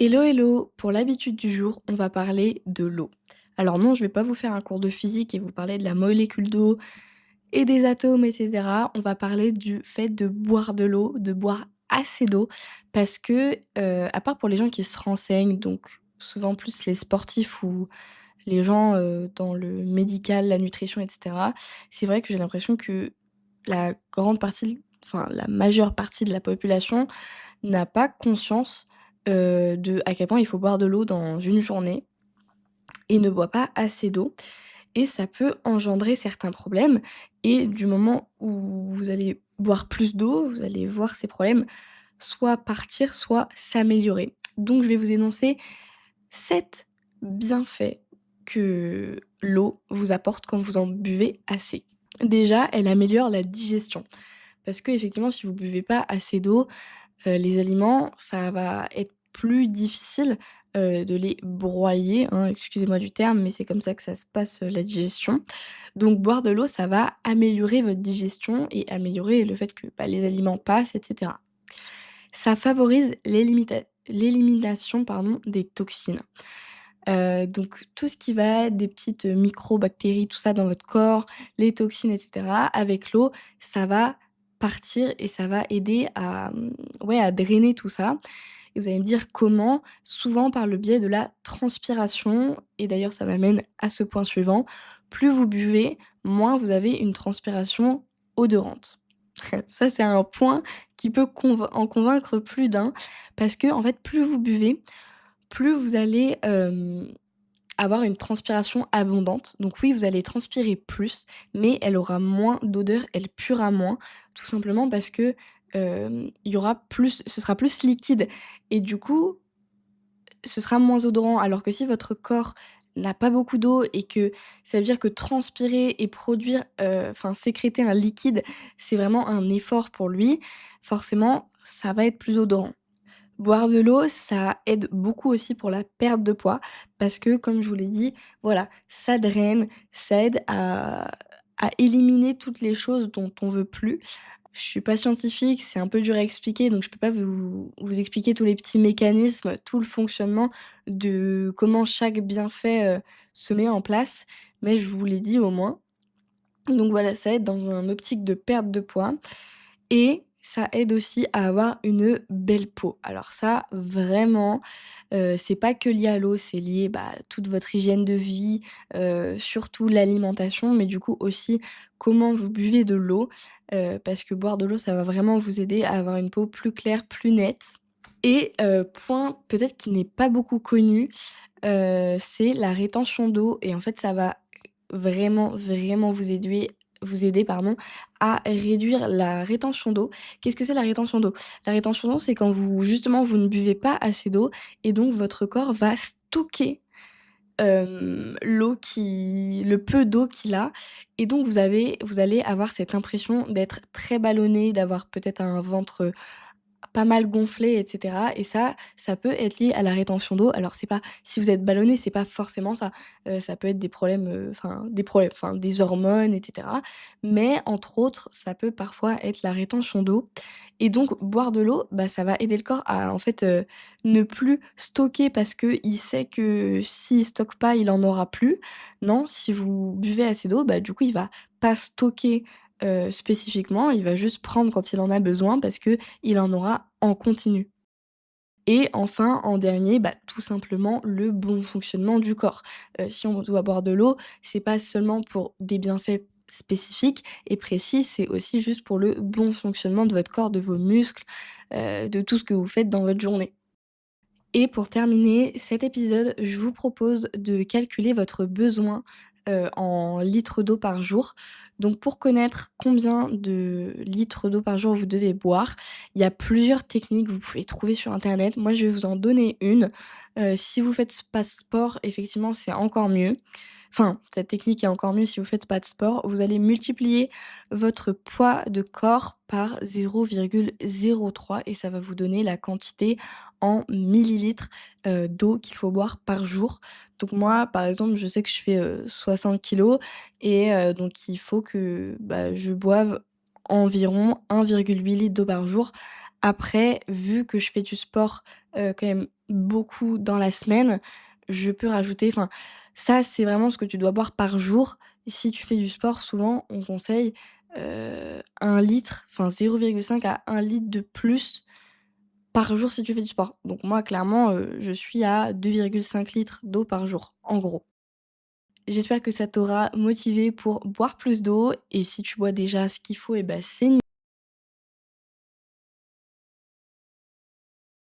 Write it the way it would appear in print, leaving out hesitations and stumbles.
Hello, hello! Pour l'habitude du jour, on va parler de l'eau. Alors non, je vais pas vous faire un cours de physique et vous parler de la molécule d'eau et des atomes, etc. On va parler du fait de boire de l'eau, de boire assez d'eau, parce que, à part pour les gens qui se renseignent, donc souvent plus les sportifs ou les gens dans le médical, la nutrition, etc. C'est vrai que j'ai l'impression que la grande partie, enfin la majeure partie de la population n'a pas conscience, de à quel point il faut boire de l'eau dans une journée et ne boit pas assez d'eau et ça peut engendrer certains problèmes et du moment où vous allez boire plus d'eau, vous allez voir ces problèmes soit partir, soit s'améliorer. Donc je vais vous énoncer 7 bienfaits que l'eau vous apporte quand vous en buvez assez. Déjà, elle améliore la digestion parce qu'effectivement si vous buvez pas assez d'eau, les aliments, ça va être plus difficile, de les broyer, hein, excusez-moi du terme, mais c'est comme ça que ça se passe, la digestion. Donc boire de l'eau, ça va améliorer votre digestion et améliorer le fait que, bah, les aliments passent et cetera. Ça favorise l'élimination, pardon, des toxines. Donc tout ce qui va être des petites, micro-bactéries, tout ça dans votre corps, les toxines et cetera, avec l'eau, ça va partir et ça va aider à, ouais, à drainer tout ça et vous allez me dire comment? Souvent par le biais de la transpiration et d'ailleurs ça m'amène à ce point suivant, plus vous buvez, moins vous avez une transpiration odorante. Ça, c'est un point qui peut en convaincre plus d'un parce que en fait, plus vous buvez, plus vous allez, avoir une transpiration abondante. Donc oui, vous allez transpirer plus, mais elle aura moins d'odeur, elle puera moins, tout simplement parce que, il y aura plus ce sera plus liquide et du coup, ce sera moins odorant. Alors que si votre corps n'a pas beaucoup d'eau et que ça veut dire que transpirer et produire, enfin sécréter un liquide, c'est vraiment un effort pour lui, forcément, ça va être plus odorant. Boire de l'eau, ça aide beaucoup aussi pour la perte de poids parce que comme je vous l'ai dit, voilà, ça draine, ça aide à éliminer toutes les choses dont on veut plus. Je suis pas scientifique, c'est un peu dur à expliquer, donc je peux pas vous expliquer tous les petits mécanismes, tout le fonctionnement de comment chaque bienfait, se met en place, mais je vous l'ai dit au moins. Donc voilà, ça aide dans un optique de perte de poids et ça aide aussi à avoir une belle peau. Alors ça, vraiment, c'est pas que lié à l'eau, c'est lié, bah, à toute votre hygiène de vie, surtout l'alimentation, mais du coup aussi comment vous buvez de l'eau, parce que boire de l'eau, ça va vraiment vous aider à avoir une peau plus claire, plus nette et point peut-être qui n'est pas beaucoup connu, c'est la rétention d'eau et en fait, ça va vraiment, vraiment vous aider, pardon, à réduire la rétention d'eau. Qu'est-ce que c'est la rétention d'eau? La rétention d'eau, c'est quand vous justement, vous ne buvez pas assez d'eau et donc votre corps va stocker, le peu d'eau qu'il a et donc vous allez avoir cette impression d'être très ballonné, d'avoir peut-être un ventre, pas mal gonflé et cetera et ça peut être lié à la rétention d'eau. Alors c'est pas si vous êtes ballonné, c'est pas forcément ça. Ça peut être des problèmes, enfin des hormones et cetera. Mais entre autres, ça peut parfois être la rétention d'eau et donc boire de l'eau, bah, ça va aider le corps à en fait, ne plus stocker parce qu'il sait que s'il stocke pas, il en aura plus. Non, si vous buvez assez d'eau, bah, du coup, il va pas stocker, spécifiquement, il va juste prendre quand il en a besoin parce que il en aura en continu. Et enfin, en dernier, bah, tout simplement le bon fonctionnement du corps. Si on doit boire de l'eau, c'est pas seulement pour des bienfaits spécifiques et précis, c'est aussi juste pour le bon fonctionnement de votre corps, de vos muscles, de tout ce que vous faites dans votre journée. Et pour terminer cet épisode, je vous propose de calculer votre besoin, en litres d'eau par jour. Donc pour connaître combien de litres d'eau par jour vous devez boire, il y a plusieurs techniques que vous pouvez trouver sur internet. Moi, je vais vous en donner une. Si vous faites pas de sport, effectivement, c'est encore mieux. Enfin, cette technique est encore mieux si vous faites pas de sport. Vous allez multiplier votre poids de corps par 0,03 et ça va vous donner la quantité en millilitres, d'eau qu'il faut boire par jour. Donc moi, par exemple, je sais que je fais, 60 kilogrammes et donc il faut que, bah, je boive environ 1,8 litre d'eau par jour. Après, vu que je fais du sport, quand même beaucoup dans la semaine, je peux rajouter ça, c'est vraiment ce que tu dois boire par jour. Si tu fais du sport, souvent, on conseille, 1 litre, 0,5 à 1 litre de plus par jour si tu fais du sport. Donc moi, clairement, je suis à 2,5 litres d'eau par jour, en gros. J'espère que ça t'aura motivé pour boire plus d'eau et si tu bois déjà ce qu'il faut et bah, c'est